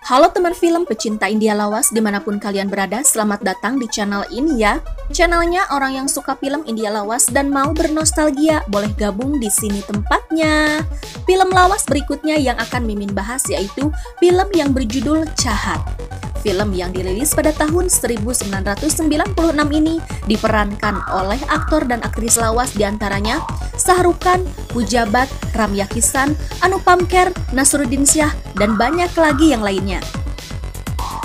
Halo teman film pecinta India lawas dimanapun kalian berada, selamat datang di channel ini ya. Channelnya orang yang suka film India lawas dan mau bernostalgia, boleh gabung di sini tempatnya. Film lawas berikutnya yang akan Mimin bahas yaitu film yang berjudul Cahat. Film yang dirilis pada tahun 1996 ini diperankan oleh aktor dan aktris lawas diantaranya Shah Rukh Khan, Pujabat, Ramya Kisan, Anupam Kher, Nasruddin Shah, dan banyak lagi yang lainnya.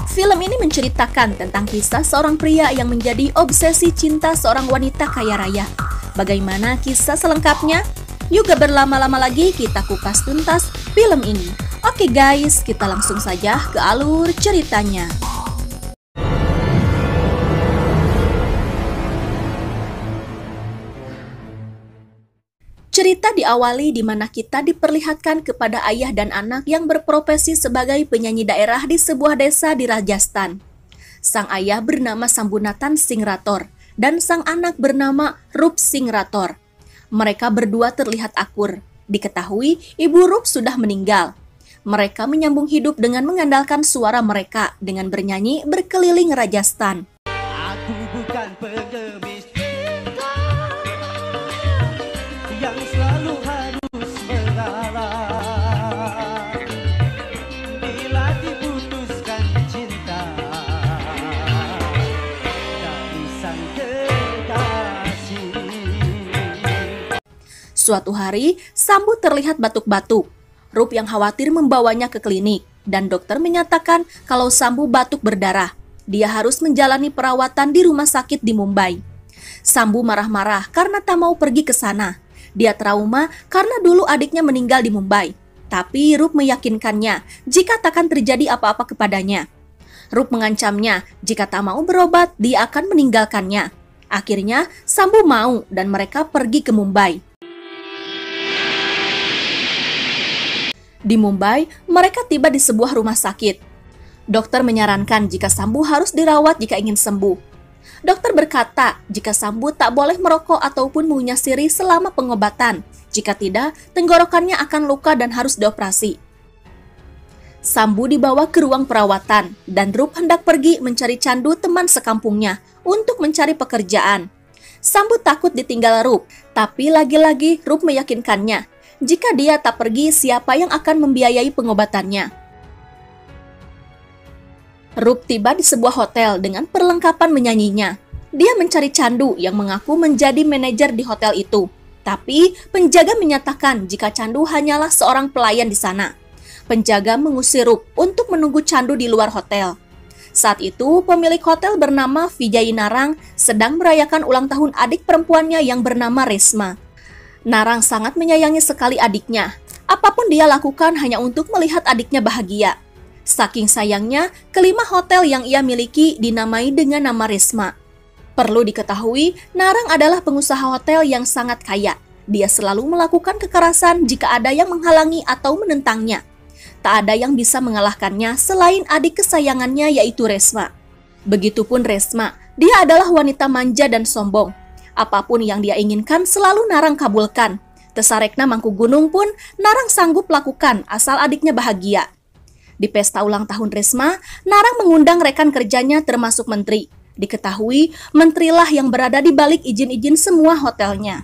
Film ini menceritakan tentang kisah seorang pria yang menjadi obsesi cinta seorang wanita kaya raya. Bagaimana kisah selengkapnya? Yuk gak berlama-lama lagi kita kupas tuntas film ini. Oke guys, kita langsung saja ke alur ceritanya. Cerita diawali di mana kita diperlihatkan kepada ayah dan anak yang berprofesi sebagai penyanyi daerah di sebuah desa di Rajasthan. Sang ayah bernama Sambunathan Singh Rathore dan sang anak bernama Rup Singh Rathore. Mereka berdua terlihat akur. Diketahui ibu Rup sudah meninggal. Mereka menyambung hidup dengan mengandalkan suara mereka dengan bernyanyi berkeliling Rajasthan. Aku bukan pengemis yang selalu harus mengalah bila diputuskan cinta dari sang kekasih. Suatu hari, Sambu terlihat batuk-batuk. Rup yang khawatir membawanya ke klinik, dan dokter menyatakan kalau Sambu batuk berdarah. Dia harus menjalani perawatan di rumah sakit di Mumbai. Sambu marah-marah karena tak mau pergi ke sana. Dia trauma karena dulu adiknya meninggal di Mumbai. Tapi Rup meyakinkannya jika takkan terjadi apa-apa kepadanya. Rup mengancamnya jika tak mau berobat, dia akan meninggalkannya. Akhirnya, Sambu mau dan mereka pergi ke Mumbai. Di Mumbai, mereka tiba di sebuah rumah sakit. Dokter menyarankan jika Sambu harus dirawat jika ingin sembuh. Dokter berkata jika Sambu tak boleh merokok ataupun mengunyah sirih selama pengobatan. Jika tidak, tenggorokannya akan luka dan harus dioperasi. Sambu dibawa ke ruang perawatan dan Rup hendak pergi mencari candu teman sekampungnya untuk mencari pekerjaan. Sambu takut ditinggal Rup, tapi lagi-lagi Rup meyakinkannya jika dia tak pergi, siapa yang akan membiayai pengobatannya? Rup tiba di sebuah hotel dengan perlengkapan menyanyinya. Dia mencari candu yang mengaku menjadi manajer di hotel itu. Tapi penjaga menyatakan jika candu hanyalah seorang pelayan di sana. Penjaga mengusir Rup untuk menunggu candu di luar hotel. Saat itu, pemilik hotel bernama Vijay Narang sedang merayakan ulang tahun adik perempuannya yang bernama Resma. Narang sangat menyayangi sekali adiknya. Apapun dia lakukan hanya untuk melihat adiknya bahagia. Saking sayangnya, kelima hotel yang ia miliki dinamai dengan nama Resma. Perlu diketahui, Narang adalah pengusaha hotel yang sangat kaya. Dia selalu melakukan kekerasan jika ada yang menghalangi atau menentangnya. Tak ada yang bisa mengalahkannya selain adik kesayangannya yaitu Resma. Begitupun Resma, dia adalah wanita manja dan sombong. Apapun yang dia inginkan selalu Narang kabulkan. Tesarekna mangku gunung pun Narang sanggup lakukan asal adiknya bahagia. Di pesta ulang tahun Resma, Narang mengundang rekan kerjanya termasuk menteri. Diketahui menterilah yang berada di balik izin-izin semua hotelnya.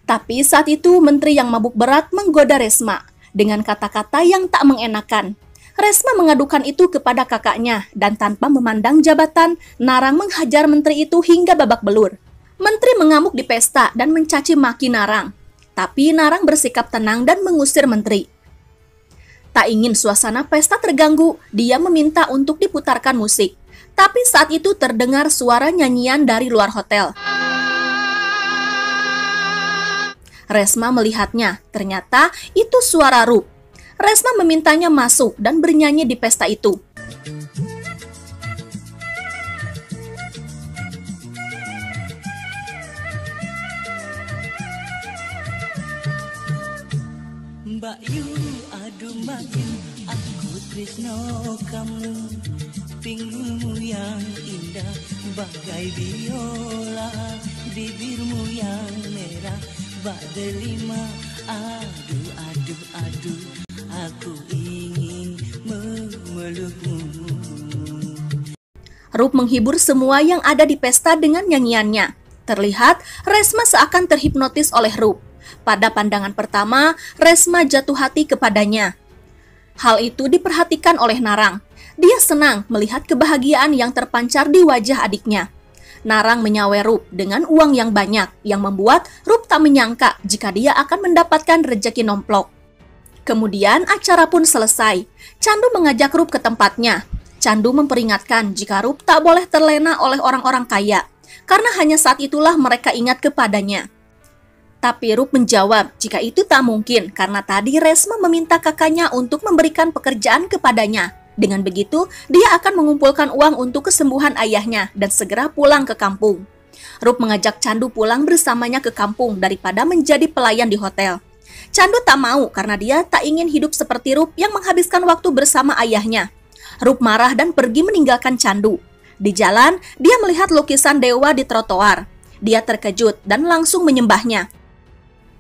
Tapi saat itu menteri yang mabuk berat menggoda Resma dengan kata-kata yang tak mengenakan. Resma mengadukan itu kepada kakaknya dan tanpa memandang jabatan, Narang menghajar menteri itu hingga babak belur. Menteri mengamuk di pesta dan mencaci maki Narang. Tapi Narang bersikap tenang dan mengusir menteri. Tak ingin suasana pesta terganggu, dia meminta untuk diputarkan musik. Tapi saat itu terdengar suara nyanyian dari luar hotel. Resma melihatnya, ternyata itu suara Rup. Resma memintanya masuk dan bernyanyi di pesta itu. Mbak Yu, aduh makin aku tresno kamu. Pinggulmu yang indah bagai biola, bibirmu yang merah bak delima. Aduh, aduh, aduh, aku ingin memeluk Rup menghibur semua yang ada di pesta dengan nyanyiannya. Terlihat Resma seakan terhipnotis oleh Rup. Pada pandangan pertama, Resma jatuh hati kepadanya. Hal itu diperhatikan oleh Narang. Dia senang melihat kebahagiaan yang terpancar di wajah adiknya. Narang menyawer Rup dengan uang yang banyak, yang membuat Rup tak menyangka jika dia akan mendapatkan rejeki nomplok. Kemudian acara pun selesai. Candu mengajak Rup ke tempatnya. Candu memperingatkan jika Rup tak boleh terlena oleh orang-orang kaya, karena hanya saat itulah mereka ingat kepadanya. Tapi Rup menjawab jika itu tak mungkin karena tadi Resma meminta kakaknya untuk memberikan pekerjaan kepadanya. Dengan begitu, dia akan mengumpulkan uang untuk kesembuhan ayahnya dan segera pulang ke kampung. Rup mengajak Candu pulang bersamanya ke kampung daripada menjadi pelayan di hotel. Candu tak mau karena dia tak ingin hidup seperti Rup yang menghabiskan waktu bersama ayahnya. Rup marah dan pergi meninggalkan Candu. Di jalan, dia melihat lukisan dewa di trotoar. Dia terkejut dan langsung menyembahnya.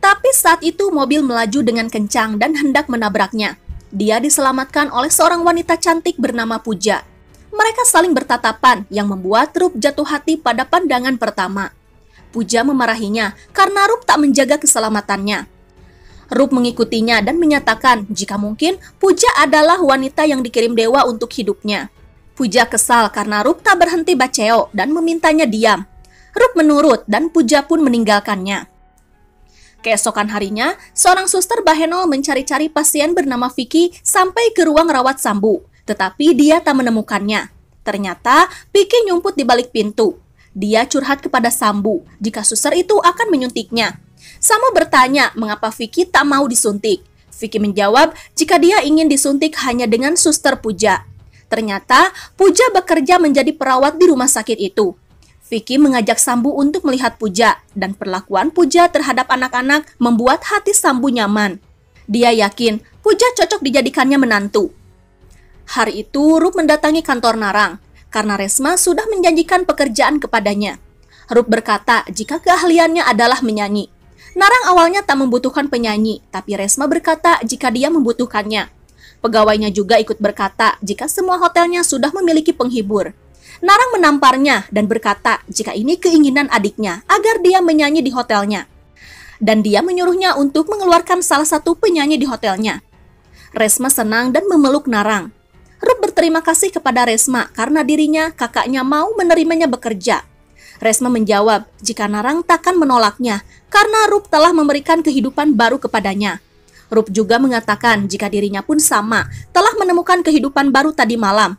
Tapi saat itu mobil melaju dengan kencang dan hendak menabraknya. Dia diselamatkan oleh seorang wanita cantik bernama Puja. Mereka saling bertatapan yang membuat Rup jatuh hati pada pandangan pertama. Puja memarahinya karena Rup tak menjaga keselamatannya. Rup mengikutinya dan menyatakan jika mungkin Puja adalah wanita yang dikirim dewa untuk hidupnya. Puja kesal karena Rup tak berhenti baceo dan memintanya diam. Rup menurut dan Puja pun meninggalkannya. Keesokan harinya, seorang suster Bahenol mencari-cari pasien bernama Vicky sampai ke ruang rawat Sambu, tetapi dia tak menemukannya. Ternyata, Vicky nyumput di balik pintu. Dia curhat kepada Sambu jika suster itu akan menyuntiknya. Sambu bertanya mengapa Vicky tak mau disuntik. Vicky menjawab jika dia ingin disuntik hanya dengan suster Puja. Ternyata, Puja bekerja menjadi perawat di rumah sakit itu. Vicky mengajak Sambu untuk melihat Puja, dan perlakuan Puja terhadap anak-anak membuat hati Sambu nyaman. Dia yakin Puja cocok dijadikannya menantu. Hari itu Rup mendatangi kantor Narang, karena Resma sudah menjanjikan pekerjaan kepadanya. Rup berkata jika keahliannya adalah menyanyi. Narang awalnya tak membutuhkan penyanyi, tapi Resma berkata jika dia membutuhkannya. Pegawainya juga ikut berkata jika semua hotelnya sudah memiliki penghibur. Narang menamparnya dan berkata jika ini keinginan adiknya agar dia menyanyi di hotelnya. Dan dia menyuruhnya untuk mengeluarkan salah satu penyanyi di hotelnya. Resma senang dan memeluk Narang. Rup berterima kasih kepada Resma karena dirinya kakaknya mau menerimanya bekerja. Resma menjawab jika Narang takkan menolaknya karena Rup telah memberikan kehidupan baru kepadanya. Rup juga mengatakan jika dirinya pun sama telah menemukan kehidupan baru tadi malam.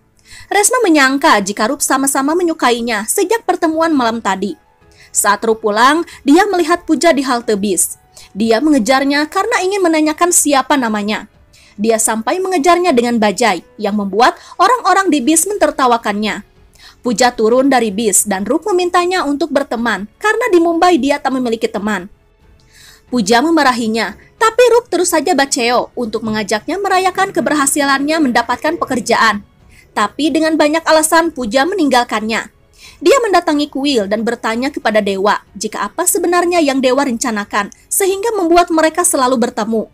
Resma menyangka jika Rup sama-sama menyukainya sejak pertemuan malam tadi. Saat Rup pulang, dia melihat Puja di halte bis. Dia mengejarnya karena ingin menanyakan siapa namanya. Dia sampai mengejarnya dengan bajai yang membuat orang-orang di bis mentertawakannya. Puja turun dari bis dan Rup memintanya untuk berteman karena di Mumbai dia tak memiliki teman. Puja memarahinya, tapi Rup terus saja baceo untuk mengajaknya merayakan keberhasilannya mendapatkan pekerjaan. Tapi dengan banyak alasan Puja meninggalkannya. Dia mendatangi kuil dan bertanya kepada dewa jika apa sebenarnya yang dewa rencanakan sehingga membuat mereka selalu bertemu.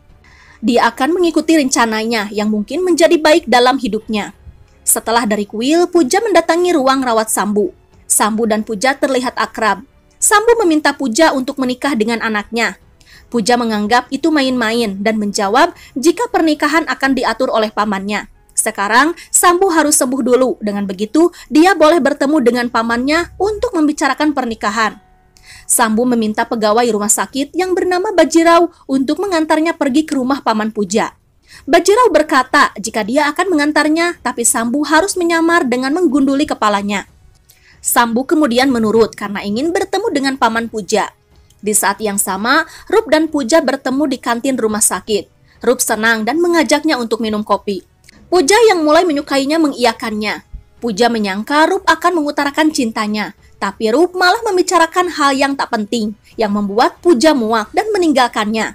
Dia akan mengikuti rencananya yang mungkin menjadi baik dalam hidupnya. Setelah dari kuil, Puja mendatangi ruang rawat Sambu. Sambu dan Puja terlihat akrab. Sambu meminta Puja untuk menikah dengan anaknya. Puja menganggap itu main-main dan menjawab jika pernikahan akan diatur oleh pamannya. Sekarang, Sambu harus sembuh dulu. Dengan begitu, dia boleh bertemu dengan pamannya untuk membicarakan pernikahan. Sambu meminta pegawai rumah sakit yang bernama Bajirau untuk mengantarnya pergi ke rumah paman Puja. Bajirau berkata jika dia akan mengantarnya, tapi Sambu harus menyamar dengan menggunduli kepalanya. Sambu kemudian menurut karena ingin bertemu dengan paman Puja. Di saat yang sama, Rup dan Puja bertemu di kantin rumah sakit. Rup senang dan mengajaknya untuk minum kopi. Puja yang mulai menyukainya mengiyakannya. Puja menyangka Rup akan mengutarakan cintanya, tapi Rup malah membicarakan hal yang tak penting, yang membuat Puja muak dan meninggalkannya.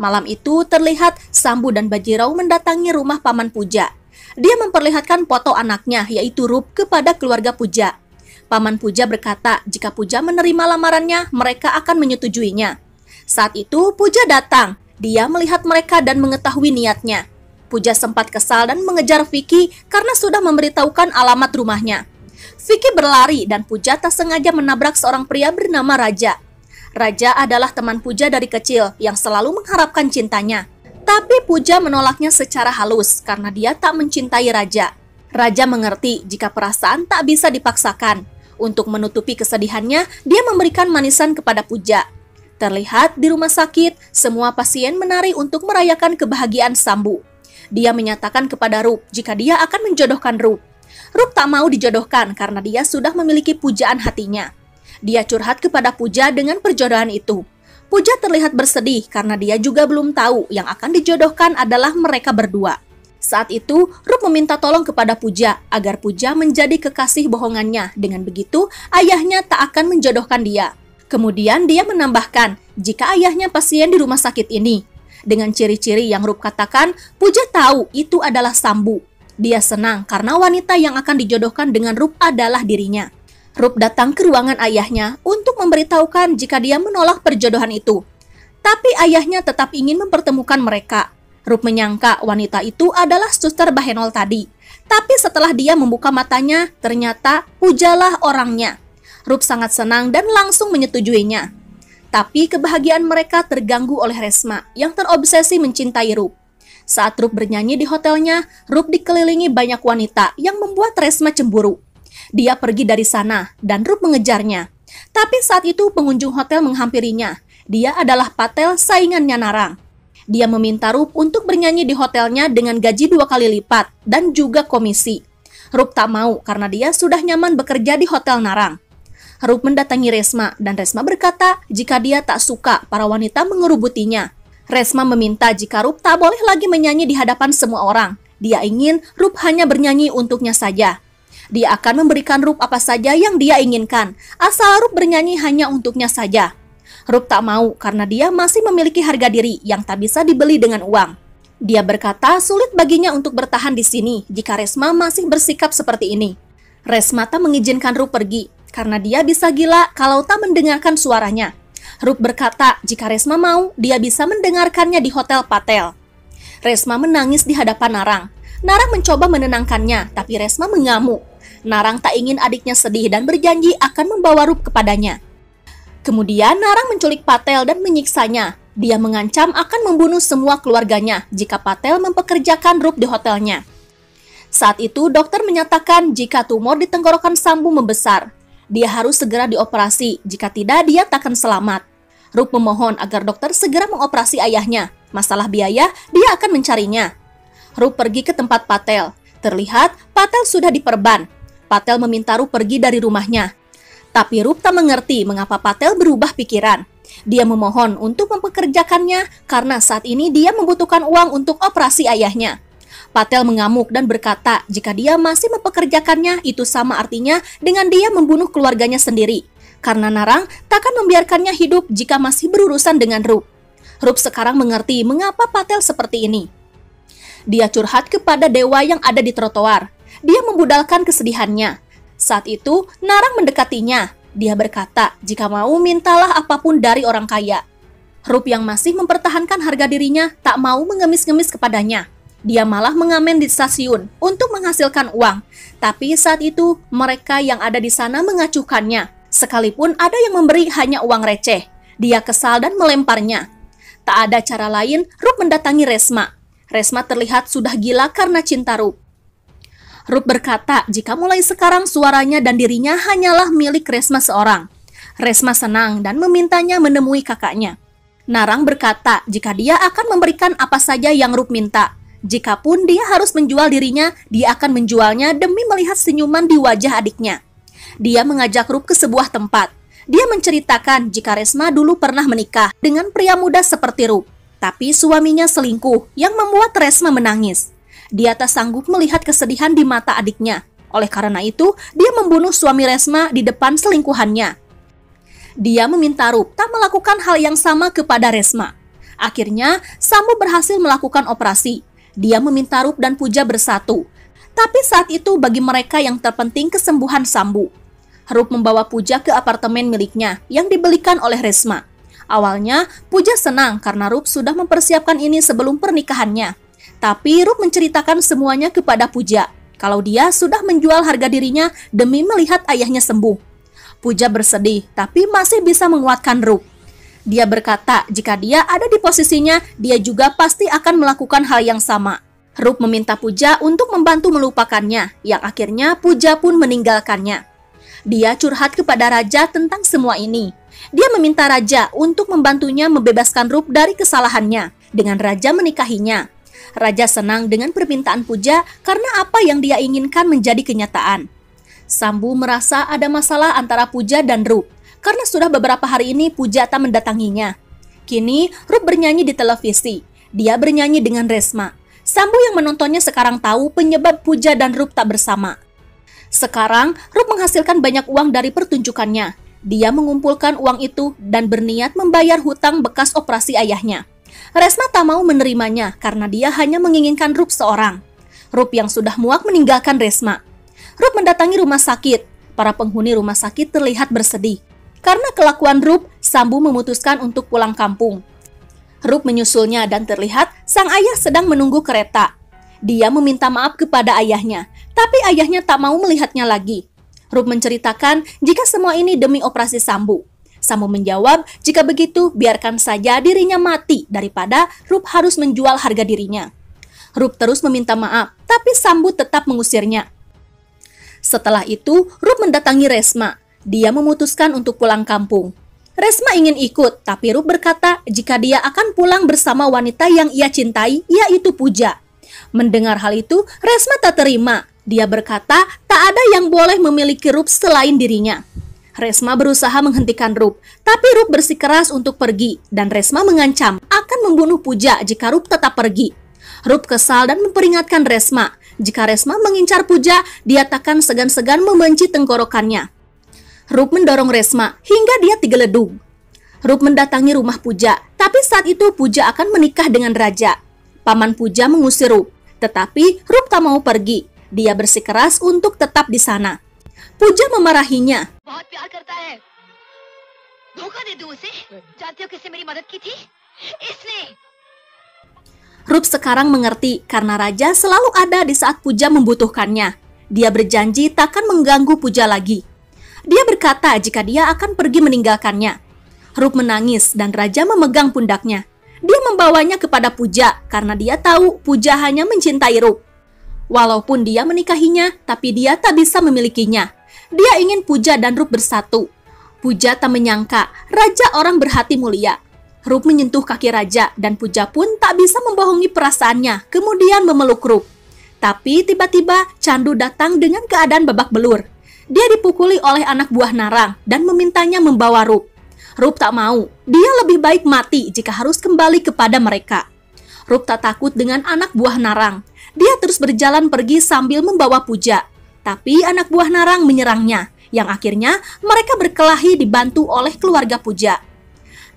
Malam itu terlihat Sambu dan Bajirau mendatangi rumah paman Puja. Dia memperlihatkan foto anaknya, yaitu Rup, kepada keluarga Puja. Paman Puja berkata jika Puja menerima lamarannya, mereka akan menyetujuinya. Saat itu Puja datang. Dia melihat mereka dan mengetahui niatnya. Puja sempat kesal dan mengejar Vicky karena sudah memberitahukan alamat rumahnya. Vicky berlari dan Puja tak sengaja menabrak seorang pria bernama Raja. Raja adalah teman Puja dari kecil yang selalu mengharapkan cintanya. Tapi Puja menolaknya secara halus karena dia tak mencintai Raja. Raja mengerti jika perasaan tak bisa dipaksakan. Untuk menutupi kesedihannya, dia memberikan manisan kepada Puja. Terlihat di rumah sakit, semua pasien menari untuk merayakan kebahagiaan Sambu. Dia menyatakan kepada Rup jika dia akan menjodohkan Rup. Rup tak mau dijodohkan karena dia sudah memiliki pujaan hatinya. Dia curhat kepada Puja dengan perjodohan itu. Puja terlihat bersedih karena dia juga belum tahu yang akan dijodohkan adalah mereka berdua. Saat itu, Rup meminta tolong kepada Puja agar Puja menjadi kekasih bohongannya. Dengan begitu, ayahnya tak akan menjodohkan dia. Kemudian dia menambahkan jika ayahnya pasien di rumah sakit ini. Dengan ciri-ciri yang Rup katakan, Puja tahu itu adalah Sambu. Dia senang karena wanita yang akan dijodohkan dengan Rup adalah dirinya. Rup datang ke ruangan ayahnya untuk memberitahukan jika dia menolak perjodohan itu. Tapi ayahnya tetap ingin mempertemukan mereka. Rup menyangka wanita itu adalah suster Bahenol tadi. Tapi setelah dia membuka matanya, ternyata Pujalah orangnya. Rup sangat senang dan langsung menyetujuinya. Tapi kebahagiaan mereka terganggu oleh Resma yang terobsesi mencintai Rup. Saat Rup bernyanyi di hotelnya, Rup dikelilingi banyak wanita yang membuat Resma cemburu. Dia pergi dari sana dan Rup mengejarnya. Tapi saat itu pengunjung hotel menghampirinya. Dia adalah Patel, saingannya Narang. Dia meminta Rup untuk bernyanyi di hotelnya dengan gaji 2 kali lipat dan juga komisi. Rup tak mau karena dia sudah nyaman bekerja di hotel Narang. Rup mendatangi Resma dan Resma berkata jika dia tak suka para wanita mengerubutinya. Resma meminta jika Rup tak boleh lagi menyanyi di hadapan semua orang. Dia ingin Rup hanya bernyanyi untuknya saja. Dia akan memberikan Rup apa saja yang dia inginkan, asal Rup bernyanyi hanya untuknya saja. Rup tak mau karena dia masih memiliki harga diri yang tak bisa dibeli dengan uang. Dia berkata sulit baginya untuk bertahan di sini jika Resma masih bersikap seperti ini. Resma tak mengizinkan Rup pergi karena dia bisa gila kalau tak mendengarkan suaranya. Rup berkata jika Resma mau, dia bisa mendengarkannya di hotel Patel. Resma menangis di hadapan Narang. Narang mencoba menenangkannya, tapi Resma mengamuk. Narang tak ingin adiknya sedih dan berjanji akan membawa Rup kepadanya. Kemudian Narang menculik Patel dan menyiksanya. Dia mengancam akan membunuh semua keluarganya jika Patel mempekerjakan Rup di hotelnya. Saat itu dokter menyatakan jika tumor di tenggorokan Sambu membesar. Dia harus segera dioperasi, jika tidak dia takkan selamat. Rup memohon agar dokter segera mengoperasi ayahnya. Masalah biaya, dia akan mencarinya. Rup pergi ke tempat Patel. Terlihat Patel sudah diperban. Patel meminta Rup pergi dari rumahnya. Tapi Rup tak mengerti mengapa Patel berubah pikiran. Dia memohon untuk mempekerjakannya karena saat ini dia membutuhkan uang untuk operasi ayahnya. Patel mengamuk dan berkata jika dia masih mempekerjakannya itu sama artinya dengan dia membunuh keluarganya sendiri. Karena Narang takkan membiarkannya hidup jika masih berurusan dengan Rup. Rup sekarang mengerti mengapa Patel seperti ini. Dia curhat kepada dewa yang ada di trotoar. Dia membudalkan kesedihannya. Saat itu, Narang mendekatinya. Dia berkata, jika mau mintalah apapun dari orang kaya. Rup yang masih mempertahankan harga dirinya tak mau mengemis-ngemis kepadanya. Dia malah mengamen di stasiun untuk menghasilkan uang. Tapi saat itu, mereka yang ada di sana mengacuhkannya. Sekalipun ada yang memberi hanya uang receh. Dia kesal dan melemparnya. Tak ada cara lain, Rup mendatangi Resma. Resma terlihat sudah gila karena cinta Rup. Rup berkata jika mulai sekarang suaranya dan dirinya hanyalah milik Resma seorang. Resma senang dan memintanya menemui kakaknya. Narang berkata jika dia akan memberikan apa saja yang Rup minta. Jikapun dia harus menjual dirinya, dia akan menjualnya demi melihat senyuman di wajah adiknya. Dia mengajak Rup ke sebuah tempat. Dia menceritakan jika Resma dulu pernah menikah dengan pria muda seperti Rup. Tapi suaminya selingkuh yang membuat Resma menangis. Dia tak sanggup melihat kesedihan di mata adiknya. Oleh karena itu, dia membunuh suami Resma di depan selingkuhannya. Dia meminta Rup tak melakukan hal yang sama kepada Resma. Akhirnya, Sambu berhasil melakukan operasi. Dia meminta Rup dan Puja bersatu. Tapi saat itu bagi mereka yang terpenting kesembuhan Sambu. Rup membawa Puja ke apartemen miliknya yang dibelikan oleh Resma. Awalnya, Puja senang karena Rup sudah mempersiapkan ini sebelum pernikahannya. Tapi Rup menceritakan semuanya kepada Puja. kalau dia sudah menjual harga dirinya demi melihat ayahnya sembuh. Puja bersedih, tapi masih bisa menguatkan Rup. Dia berkata jika dia ada di posisinya, dia juga pasti akan melakukan hal yang sama. Rup meminta Puja untuk membantu melupakannya, yang akhirnya Puja pun meninggalkannya. Dia curhat kepada raja tentang semua ini. Dia meminta raja untuk membantunya membebaskan Rup dari kesalahannya, dengan raja menikahinya. Raja senang dengan permintaan Puja karena apa yang dia inginkan menjadi kenyataan. Sambu merasa ada masalah antara Puja dan Rup, karena sudah beberapa hari ini Puja tak mendatanginya. Kini Rup bernyanyi di televisi. Dia bernyanyi dengan Resma. Sambu yang menontonnya sekarang tahu penyebab Puja dan Rup tak bersama. Sekarang Rup menghasilkan banyak uang dari pertunjukannya. Dia mengumpulkan uang itu dan berniat membayar hutang bekas operasi ayahnya. Resma tak mau menerimanya karena dia hanya menginginkan Rup seorang. Rup yang sudah muak meninggalkan Resma. Rup mendatangi rumah sakit. Para penghuni rumah sakit terlihat bersedih. Karena kelakuan Rup, Sambu memutuskan untuk pulang kampung. Rup menyusulnya dan terlihat sang ayah sedang menunggu kereta. Dia meminta maaf kepada ayahnya, tapi ayahnya tak mau melihatnya lagi. Rup menceritakan jika semua ini demi operasi Sambu. Sambu menjawab, jika begitu biarkan saja dirinya mati daripada Rup harus menjual harga dirinya. Rup terus meminta maaf, tapi Sambu tetap mengusirnya. Setelah itu, Rup mendatangi Resma. Dia memutuskan untuk pulang kampung. Resma ingin ikut, tapi Rup berkata jika dia akan pulang bersama wanita yang ia cintai, yaitu Puja. Mendengar hal itu, Resma tak terima. Dia berkata tak ada yang boleh memiliki Rup selain dirinya. Resma berusaha menghentikan Rup, tapi Rup bersikeras untuk pergi, dan Resma mengancam akan membunuh Puja jika Rup tetap pergi. Rup kesal dan memperingatkan Resma, jika Resma mengincar Puja, dia takkan segan-segan membenci tenggorokannya. Rup mendorong Resma hingga dia digeledung. Rup mendatangi rumah Puja, tapi saat itu Puja akan menikah dengan raja. Paman Puja mengusir Rup, tetapi Rup tak mau pergi. Dia bersikeras untuk tetap di sana. Puja memarahinya. बहुत प्यार करता है धोखा दे दूं उसे जानते हो किसने मेरी मदद की थी इसने Rup sekarang mengerti karena raja selalu ada di saat Puja membutuhkannya. Dia berjanji takkan mengganggu Puja lagi. Dia berkata jika dia akan pergi meninggalkannya. Rup menangis dan raja memegang pundaknya. Dia membawanya kepada Puja karena dia tahu Puja hanya mencintai Rup. Walaupun dia menikahinya, tapi dia tak bisa memilikinya. Dia ingin Puja dan Rup bersatu. Puja tak menyangka raja orang berhati mulia. Rup menyentuh kaki raja dan Puja pun tak bisa membohongi perasaannya, kemudian memeluk Rup. Tapi tiba-tiba Candu datang dengan keadaan babak belur. Dia dipukuli oleh anak buah Narang dan memintanya membawa Rup. Rup tak mau, dia lebih baik mati jika harus kembali kepada mereka. Rup tak takut dengan anak buah Narang. Dia terus berjalan pergi sambil membawa Puja. Tapi anak buah Narang menyerangnya, yang akhirnya mereka berkelahi dibantu oleh keluarga Puja.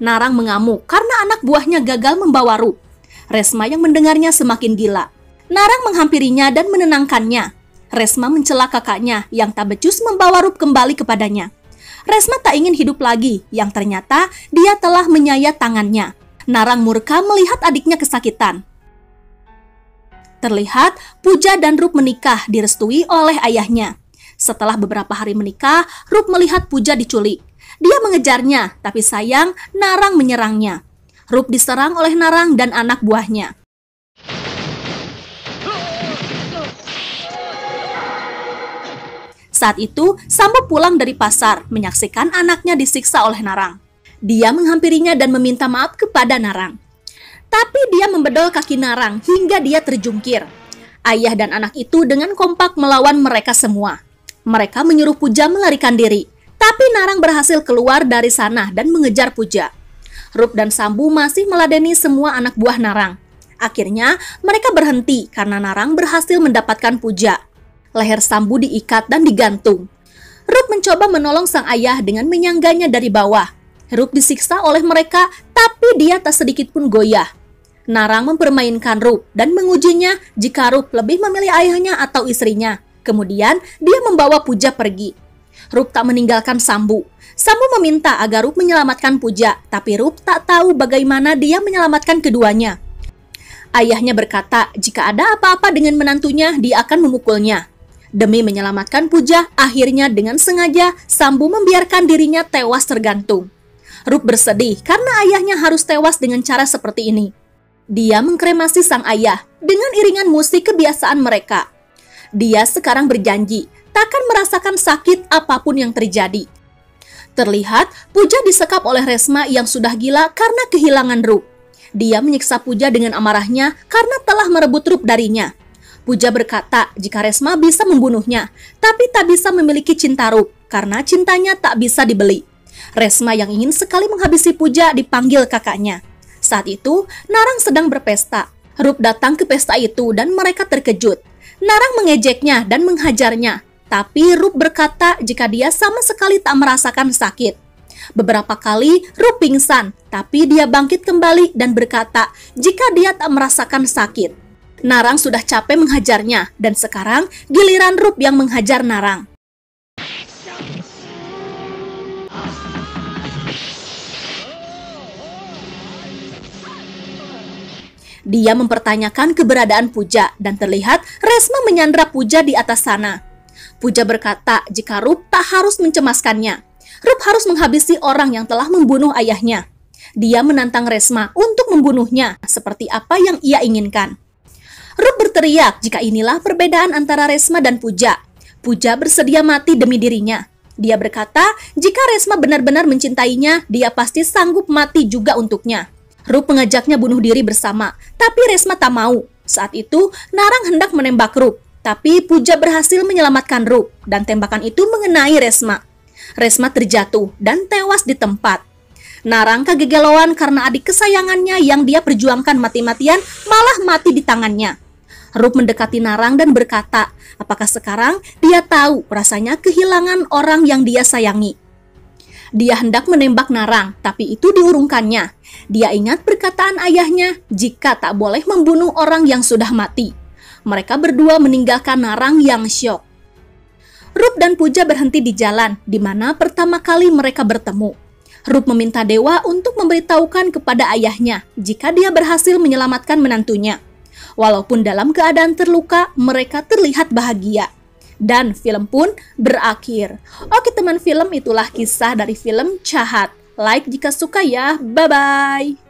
Narang mengamuk karena anak buahnya gagal membawa Rup. Resma yang mendengarnya semakin gila. Narang menghampirinya dan menenangkannya. Resma mencela kakaknya yang tak becus membawa Rup kembali kepadanya. Resma tak ingin hidup lagi, yang ternyata dia telah menyayat tangannya. Narang murka melihat adiknya kesakitan. Terlihat Puja dan Rup menikah direstui oleh ayahnya. Setelah beberapa hari menikah, Rup melihat Puja diculik. Dia mengejarnya, tapi sayang Narang menyerangnya. Rup diserang oleh Narang dan anak buahnya. Saat itu, Sambu pulang dari pasar, menyaksikan anaknya disiksa oleh Narang. Dia menghampirinya dan meminta maaf kepada Narang. Tapi dia membedol kaki Narang hingga dia terjungkir. Ayah dan anak itu dengan kompak melawan mereka semua. Mereka menyuruh Puja melarikan diri, tapi Narang berhasil keluar dari sana dan mengejar Puja. Rup dan Sambu masih meladeni semua anak buah Narang. Akhirnya, mereka berhenti karena Narang berhasil mendapatkan Puja. Leher Sambu diikat dan digantung. Rup mencoba menolong sang ayah dengan menyangganya dari bawah. Rup disiksa oleh mereka, tapi dia tak sedikit pun goyah. Narang mempermainkan Rup dan mengujinya jika Rup lebih memilih ayahnya atau istrinya. Kemudian, dia membawa Puja pergi. Rup tak meninggalkan Sambu. Sambu meminta agar Rup menyelamatkan Puja, tapi Rup tak tahu bagaimana dia menyelamatkan keduanya. Ayahnya berkata jika ada apa-apa dengan menantunya, dia akan memukulnya. Demi menyelamatkan Puja, akhirnya dengan sengaja Sambu membiarkan dirinya tewas tergantung. Rup bersedih karena ayahnya harus tewas dengan cara seperti ini. Dia mengkremasi sang ayah dengan iringan musik kebiasaan mereka. Dia sekarang berjanji takkan merasakan sakit apapun yang terjadi. Terlihat Puja disekap oleh Resma yang sudah gila karena kehilangan Rup. Dia menyiksa Puja dengan amarahnya karena telah merebut Rup darinya. Puja berkata jika Resma bisa membunuhnya, tapi tak bisa memiliki cinta Rup karena cintanya tak bisa dibeli. Resma yang ingin sekali menghabisi Puja dipanggil kakaknya. Saat itu, Narang sedang berpesta. Rup datang ke pesta itu dan mereka terkejut. Narang mengejeknya dan menghajarnya, tapi Rup berkata jika dia sama sekali tak merasakan sakit. Beberapa kali Rup pingsan, tapi dia bangkit kembali dan berkata jika dia tak merasakan sakit. Narang sudah capek menghajarnya dan sekarang giliran Rup yang menghajar Narang. Dia mempertanyakan keberadaan Puja dan terlihat Resma menyandra Puja di atas sana. Puja berkata jika Rup tak harus mencemaskannya. Rup harus menghabisi orang yang telah membunuh ayahnya. Dia menantang Resma untuk membunuhnya seperti apa yang ia inginkan. Rup berteriak jika inilah perbedaan antara Resma dan Puja. Puja bersedia mati demi dirinya. Dia berkata jika Resma benar-benar mencintainya, dia pasti sanggup mati juga untuknya. Rup mengajaknya bunuh diri bersama, tapi Resma tak mau. Saat itu, Narang hendak menembak Rup, tapi Puja berhasil menyelamatkan Rup, dan tembakan itu mengenai Resma. Resma terjatuh dan tewas di tempat. Narang kegegeloan karena adik kesayangannya yang dia perjuangkan mati-matian malah mati di tangannya. Rup mendekati Narang dan berkata, apakah sekarang dia tahu rasanya kehilangan orang yang dia sayangi. Dia hendak menembak Narang, tapi itu diurungkannya. Dia ingat perkataan ayahnya jika tak boleh membunuh orang yang sudah mati. Mereka berdua meninggalkan Narang yang syok. Rup dan Puja berhenti di jalan, di mana pertama kali mereka bertemu. Rup meminta dewa untuk memberitahukan kepada ayahnya jika dia berhasil menyelamatkan menantunya. Walaupun dalam keadaan terluka, mereka terlihat bahagia. Dan film pun berakhir. Oke teman film, itulah kisah dari film Chahat. Like jika suka ya, bye-bye.